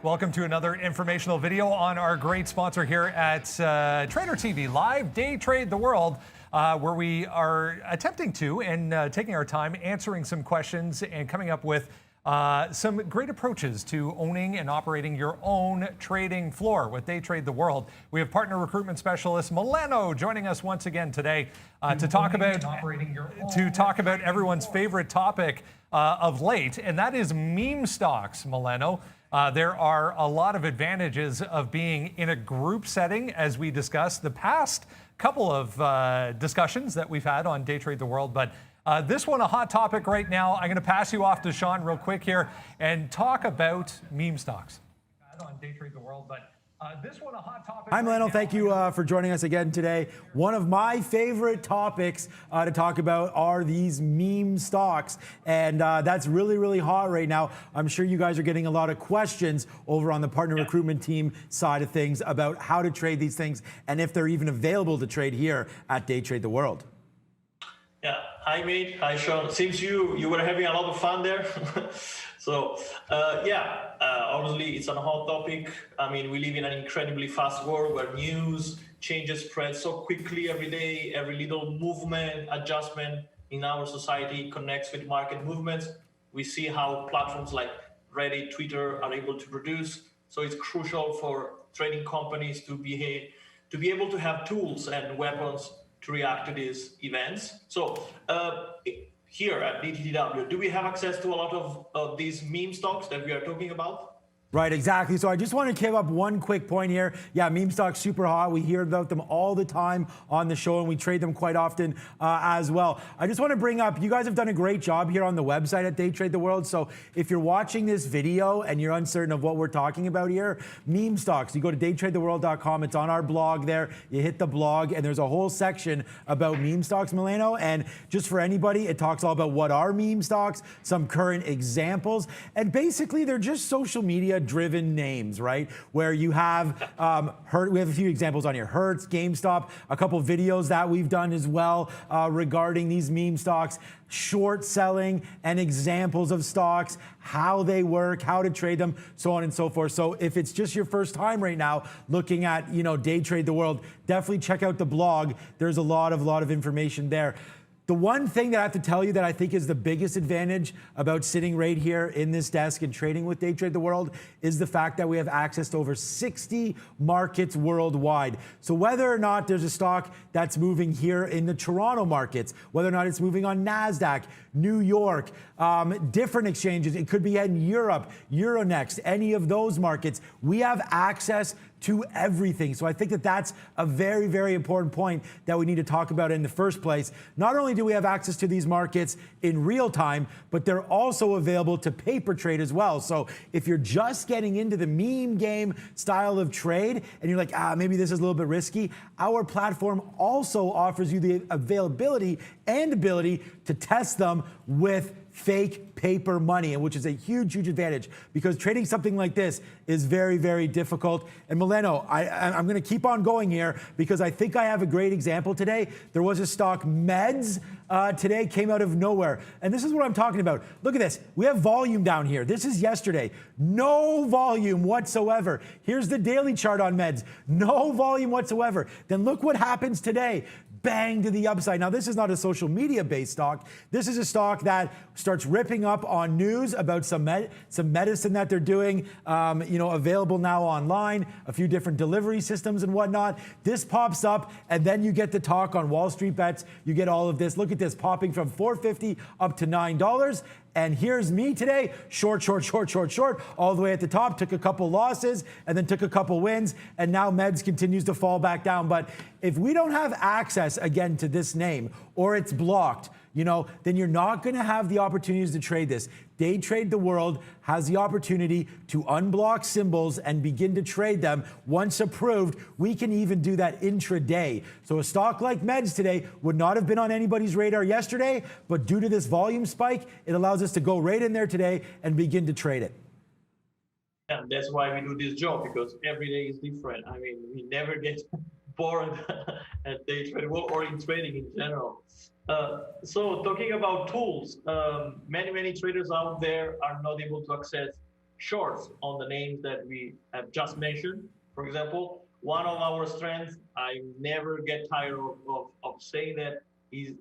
Welcome to another informational video on our great sponsor here at Trader TV Live, Day Trade the World, where we are attempting to and taking our time answering some questions and coming up with some great approaches to owning and operating your own trading floor with Day Trade the World. We have partner recruitment specialist Milano joining us once again today to talk about everyone's favorite topic of late, and that is meme stocks. Milano, there are a lot of advantages of being in a group setting, as we discussed the past couple of discussions that we've had on Day Trade the World, but this one a hot topic right now. I'm going to pass you off to Sean real quick here and talk about meme stocks on Day Trade the World, but this one a hot topic. Hi, Milano. Thank you for joining us again today. One of my favorite topics to talk about are these meme stocks, and that's really, really hot right now. I'm sure you guys are getting a lot of questions over on the partner recruitment team side of things about how to trade these things and if they're even available to trade here at Day Trade the World. Yeah, hi mate, hi Sean. Seems you were having a lot of fun there. So obviously it's a hot topic. I mean, we live in an incredibly fast world where news changes spread so quickly every day. Every little movement, adjustment in our society connects with market movements. We see how platforms like Reddit, Twitter are able to produce. So it's crucial for trading companies to be able to have tools and weapons to react to these events. So here at DTTW, do we have access to a lot of these meme stocks that we are talking about? Right, exactly. So I just want to give up one quick point here. Yeah, meme stocks super hot. We hear about them all the time on the show, and we trade them quite often as well. I just want to bring up, you guys have done a great job here on the website at Day Trade the World. So if you're watching this video and you're uncertain of what we're talking about here, meme stocks, you go to daytradetheworld.com. It's on our blog there. You hit the blog, and there's a whole section about meme stocks, Milano. And just for anybody, it talks all about what are meme stocks, some current examples, and basically they're just social media driven names, right? Where you have we have a few examples on here. Hertz, GameStop, a couple videos that we've done as well regarding these meme stocks, short selling and examples of stocks, how they work, how to trade them, so on and so forth. So if it's just your first time right now looking at, Day Trade the World, definitely check out the blog. There's a lot of information there. The one thing that I have to tell you that I think is the biggest advantage about sitting right here in this desk and trading with Day Trade the World is the fact that we have access to over 60 markets worldwide. So whether or not there's a stock that's moving here in the Toronto markets, whether or not it's moving on NASDAQ, New York, different exchanges, it could be in Europe, Euronext, any of those markets, we have access to everything. So I think that that's a very, very important point that we need to talk about in the first place. Not only do we have access to these markets in real time, but they're also available to paper trade as well. So if you're just getting into the meme game style of trade and you're like, maybe this is a little bit risky, our platform also offers you the availability and ability to test them with fake paper money, and which is a huge advantage because trading something like this is very, very difficult. And Milano, I'm going to keep on going here because I think I have a great example today. There was a stock, Meds, today came out of nowhere. And this is what I'm talking about. Look at this. We have volume down here. This is yesterday. No volume whatsoever. Here's the daily chart on Meds. No volume whatsoever. Then look what happens today. Bang to the upside. Now, this is not a social media based stock. This is a stock that starts ripping up on news about some medicine that they're doing, available now online, a few different delivery systems and whatnot. This pops up, and then you get the talk on Wall Street Bets. You get all of this. Look at this, popping from $4.50 up to $9. And here's me today, short, all the way at the top, took a couple losses and then took a couple wins, and now Meds continues to fall back down. But if we don't have access, again, to this name, or it's blocked, then you're not going to have the opportunities to trade this. Day Trade the World has the opportunity to unblock symbols and begin to trade them. Once approved, we can even do that intraday. So a stock like Meds today would not have been on anybody's radar yesterday, but due to this volume spike, it allows us to go right in there today and begin to trade it. And that's why we do this job, because every day is different. I mean, we never get bored at Day Trade World or in trading in general. So talking about tools, many traders out there are not able to access shorts on the names that we have just mentioned. For example, one of our strengths, I never get tired of saying that, is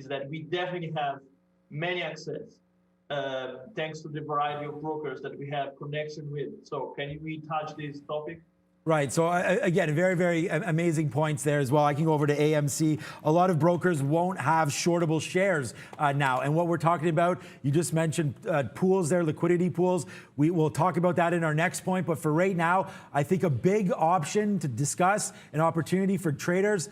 that we definitely have many access, thanks to the variety of brokers that we have connection with. So can we touch this topic? Right. So again, very, very amazing points there as well. I can go over to AMC. A lot of brokers won't have shortable shares now. And what we're talking about, you just mentioned pools there, liquidity pools. We will talk about that in our next point. But for right now, I think a big option to discuss, an opportunity for traders,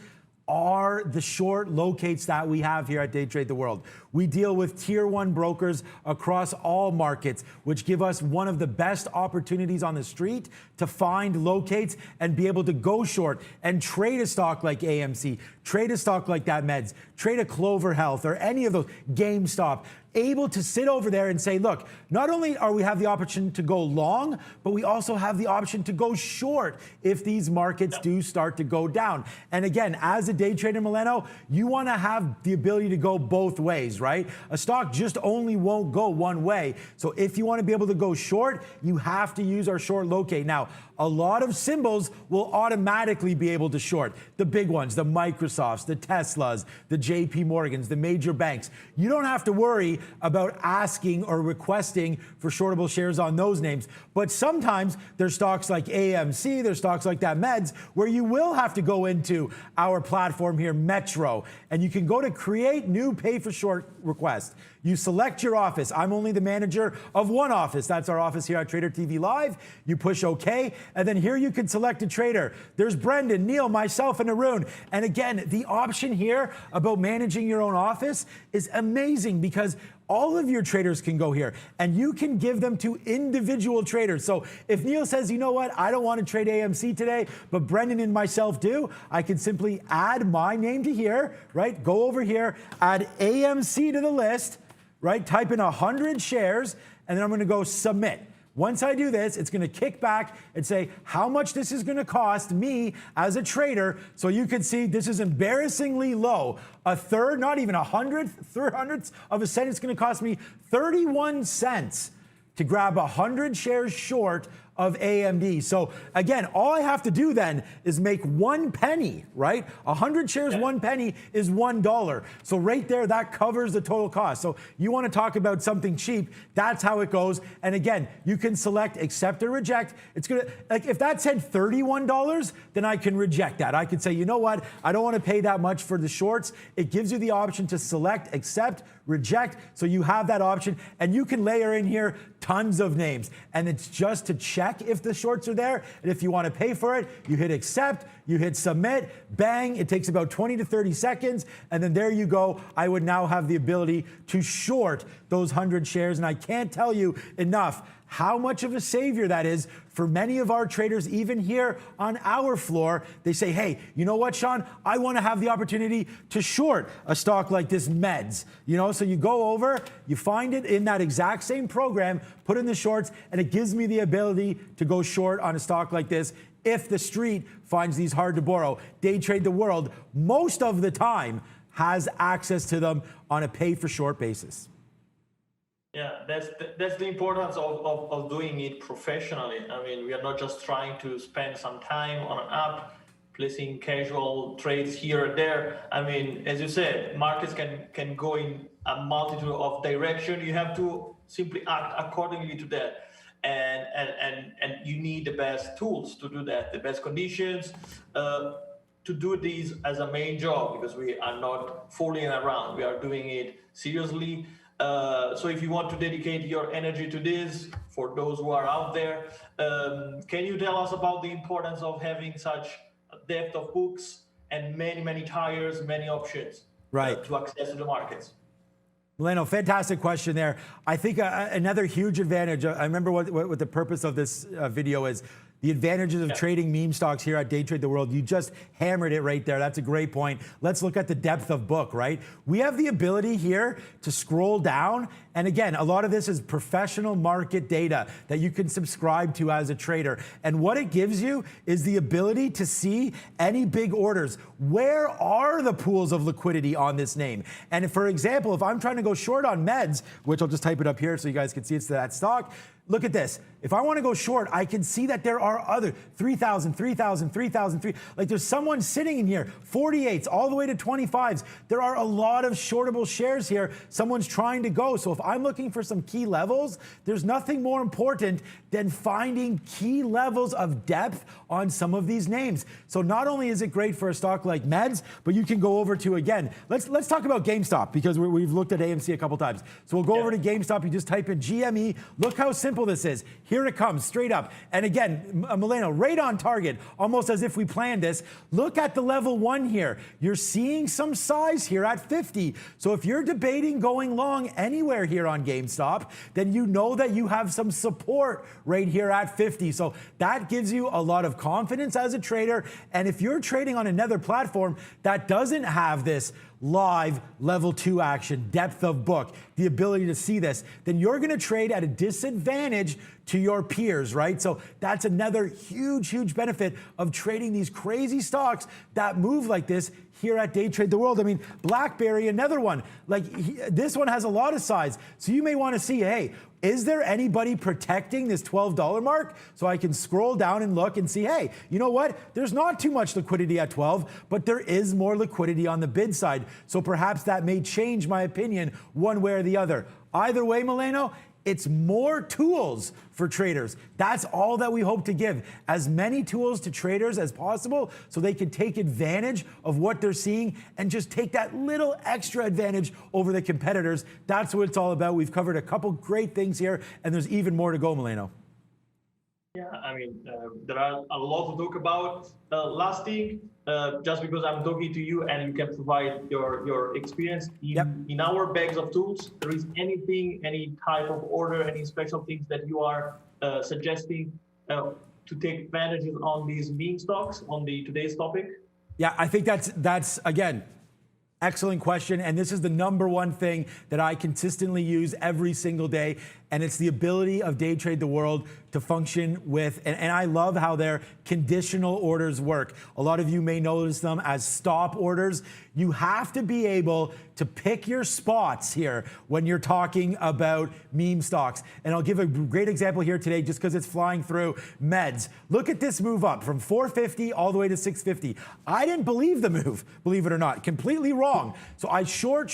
are the short locates that we have here at Day Trade the World. We deal with tier 1 brokers across all markets, which give us one of the best opportunities on the street to find locates and be able to go short and trade a stock like AMC, trade a stock like that Meds, trade a Clover Health or any of those, GameStop, able to sit over there and say, look, not only are we have the option to go long, but we also have the option to go short if these markets do start to go down. And again, as a day trader, Mileno, you want to have the ability to go both ways, right? A stock just only won't go one way. So if you want to be able to go short, you have to use our short locate. Now, a lot of symbols will automatically be able to short. The big ones, the Microsofts, the Teslas, the JP Morgans, the major banks. You don't have to worry about asking or requesting for shortable shares on those names. But sometimes there's stocks like AMC, there's stocks like that Meds, where you will have to go into our platform here, Metro, and you can go to create new pay for short request. You select your office. I'm only the manager of one office. That's our office here at Trader TV Live. You push OK, and then here you can select a trader. There's Brendan, Neil, myself, and Arun. And again, the option here about managing your own office is amazing because all of your traders can go here and you can give them to individual traders. So if Neil says, you know what, I don't want to trade AMC today, but Brendan and myself do, I can simply add my name to here, right? Go over here, add AMC to the list, right? Type in 100 shares, and then I'm going to go submit. Once I do this, it's going to kick back and say how much this is going to cost me as a trader. So you can see this is embarrassingly low. A third, not even 100th of a cent. It's going to cost me 31 cents to grab 100 shares short of AMD. So again, all I have to do then is make 1 penny, right? 100 shares, 1 penny is $1. So right there, that covers the total cost. So you want to talk about something cheap, that's how it goes. And again, you can select accept or reject. It's gonna, like if that said $31, then I can reject that. I could say, you know what? I don't want to pay that much for the shorts. It gives you the option to select, accept, reject. So you have that option and you can layer in here tons of names. And it's just to check if the shorts are there. And if you want to pay for it, you hit accept, you hit submit, bang. It takes about 20 to 30 seconds. And then there you go. I would now have the ability to short those 100 shares. And I can't tell you enough how much of a savior that is for many of our traders, even here on our floor. They say, hey, you know what, Sean? I want to have the opportunity to short a stock like this Meds. You know, so you go over, you find it in that exact same program, put in the shorts, and it gives me the ability to go short on a stock like this if the street finds these hard to borrow. Day Trade the World, most of the time, has access to them on a pay for short basis. Yeah, that's the importance of doing it professionally. I mean, we are not just trying to spend some time on an app, placing casual trades here and there. I mean, as you said, markets can go in a multitude of directions. You have to simply act accordingly to that. And you need the best tools to do that, the best conditions, to do this as a main job, because we are not fooling around. We are doing it seriously. So if you want to dedicate your energy to this, for those who are out there, can you tell us about the importance of having such a depth of books and many tires, many options, right, to access to the markets? Mileno, fantastic question there. I think another huge advantage, I remember what the purpose of this video is. The advantages of trading meme stocks here at Day Trade the World. You just hammered it right there. That's a great point. Let's look at the depth of book, right? We have the ability here to scroll down. And again, a lot of this is professional market data that you can subscribe to as a trader. And what it gives you is the ability to see any big orders. Where are the pools of liquidity on this name? And if, for example, if I'm trying to go short on Meds, which I'll just type it up here so you guys can see it's that stock, look at this. If I want to go short, I can see that there are other 3,000, 3,000, 3,000, 3. Like there's someone sitting in here, 48s all the way to 25s. There are a lot of shortable shares here. Someone's trying to go. So if I'm looking for some key levels, there's nothing more important than finding key levels of depth on some of these names. So not only is it great for a stock like Meds, but you can go over to, again, let's talk about GameStop, because we've looked at AMC a couple times. So we'll go over to GameStop. You just type in GME. Look how simple this is. Here it comes, straight up. And again, Mileno, right on target, almost as if we planned this. Look at the level 1 here. You're seeing some size here at 50. So if you're debating going long anywhere here on GameStop, then you know that you have some support right here at 50. So that gives you a lot of confidence as a trader. And if you're trading on another platform that doesn't have this live level 2 action, depth of book, the ability to see this, then you're going to trade at a disadvantage to your peers, right? So that's another huge benefit of trading these crazy stocks that move like this here at Day Trade the World. I mean, BlackBerry, another one. Like this one has a lot of size. So you may want to see, hey, is there anybody protecting this $12 mark? So I can scroll down and look and see, hey, you know what? There's not too much liquidity at 12, but there is more liquidity on the bid side. So perhaps that may change my opinion one way or the other. Either way, Mileno, it's more tools for traders. That's all that we hope to give. As many tools to traders as possible so they can take advantage of what they're seeing and just take that little extra advantage over the competitors. That's what it's all about. We've covered a couple great things here, and there's even more to go, Mileno. Yeah, I mean, there are a lot to talk about. Last thing, just because I'm talking to you and you can provide your experience in our bags of tools, there is anything, any type of order, any special things that you are suggesting to take advantage on these meme stocks on today's topic? Yeah, I think that's again, excellent question. And this is the number one thing that I consistently use every single day. And it's the ability of Day Trade the World to function with, and I love how their conditional orders work. A lot of you may notice them as stop orders. You have to be able to pick your spots here when you're talking about meme stocks. And I'll give a great example here today just because it's flying through Meds. Look at this move up from 450 all the way to 650. I didn't believe the move, believe it or not. Completely wrong. So I short.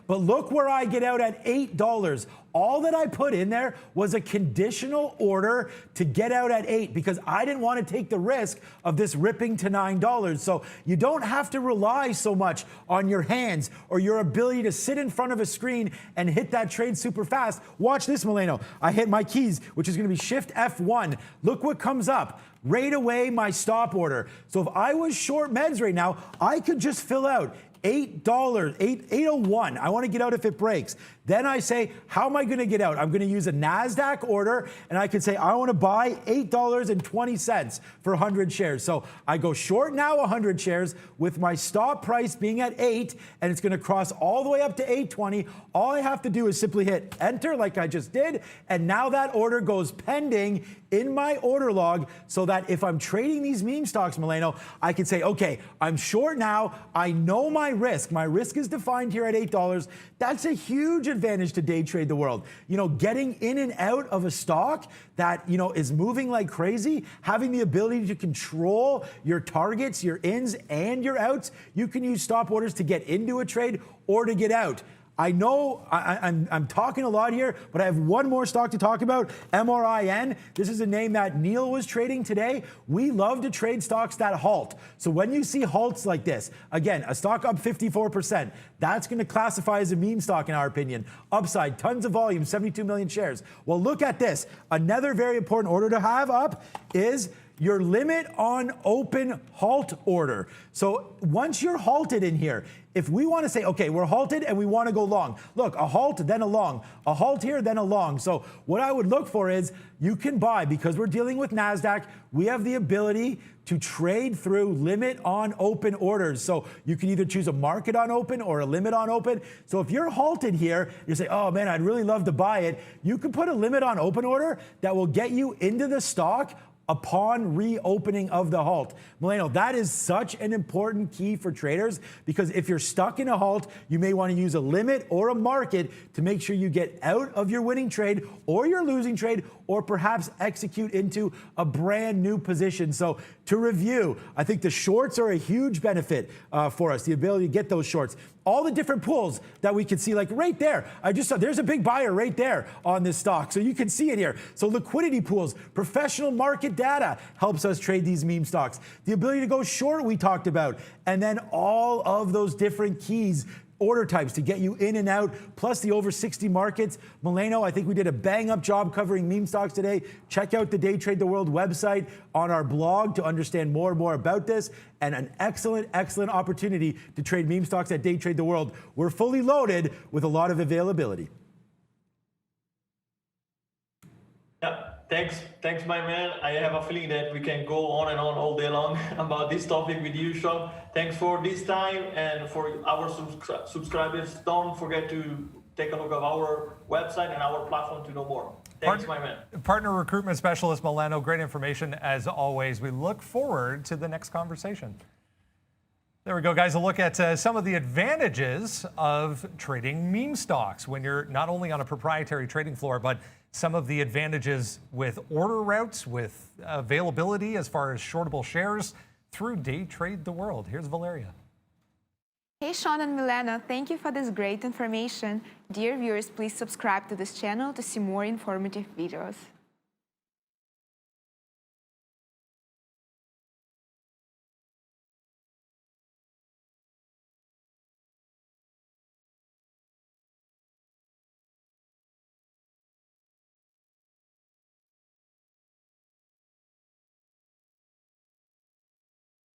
But look where I get out at $8. All that I put in there was a conditional order to get out at 8 because I didn't want to take the risk of this ripping to $9. So you don't have to rely so much on your hands or your ability to sit in front of a screen and hit that trade super fast. Watch this, Mileno. I hit my keys, which is going to be Shift F1. Look what comes up. Right away, my stop order. So if I was short Meds right now, I could just fill out $8, 801. I want to get out if it breaks. Then I say, how am I going to get out? I'm going to use a NASDAQ order, and I could say, I want to buy $8.20 for 100 shares. So I go short now 100 shares with my stop price being at 8, and it's going to cross all the way up to 820. All I have to do is simply hit enter like I just did, and now that order goes pending in my order log so that if I'm trading these meme stocks, Mileno, I can say, okay, I'm short now. I know my risk. My risk is defined here at $8. That's a huge advantage to Day Trade the World. You know, getting in and out of a stock that, you know, is moving like crazy, having the ability to control your targets, your ins and your outs. You can use stop orders to get into a trade or to get out. I know I'm talking a lot here, but I have one more stock to talk about, MRIN. This is a name that Neil was trading today. We love to trade stocks that halt. So when you see halts like this, again, a stock up 54%, that's going to classify as a meme stock in our opinion. Upside, tons of volume, 72 million shares. Well, look at this. Another very important order to have up is your limit on open halt order. So once you're halted in here, if we want to say, okay, we're halted and we want to go long. Look, a halt, then a long. A halt here, then a long. So what I would look for is you can buy, because we're dealing with NASDAQ, we have the ability to trade through limit on open orders. So you can either choose a market on open or a limit on open. So if you're halted here, you say, oh man, I'd really love to buy it. You can put a limit on open order that will get you into the stock upon reopening of the halt. Mileno, that is such an important key for traders because if you're stuck in a halt, you may want to use a limit or a market to make sure you get out of your winning trade or your losing trade, or perhaps execute into a brand new position. So to review, I think the shorts are a huge benefit for us, the ability to get those shorts. All the different pools that we can see, like right there, I just saw there's a big buyer right there on this stock. So you can see it here. So liquidity pools, professional market data helps us trade these meme stocks. The ability to go short we talked about, and then all of those different keys, order types to get you in and out, plus the over 60 markets. Mileno, I think we did a bang up job covering meme stocks today. Check out the Day Trade the World website on our blog to understand more and more about this, and an excellent, excellent opportunity to trade meme stocks at Day Trade the World. We're fully loaded with a lot of availability. Yeah, thanks, my man. I have a feeling that we can go on and on all day long about this topic with you, Sean. Thanks for this time, and for our subscribers, don't forget to take a look at our website and our platform to know more. Thanks, my man. Partner recruitment specialist Mileno, great information as always. We look forward to the next conversation. There we go, guys. A look at some of the advantages of trading meme stocks when you're not only on a proprietary trading floor, but some of the advantages with order routes, with availability as far as shortable shares through Day Trade the World. Here's Valeria. Hey, Sean and Milena, thank you for this great information. Dear viewers, please subscribe to this channel to see more informative videos.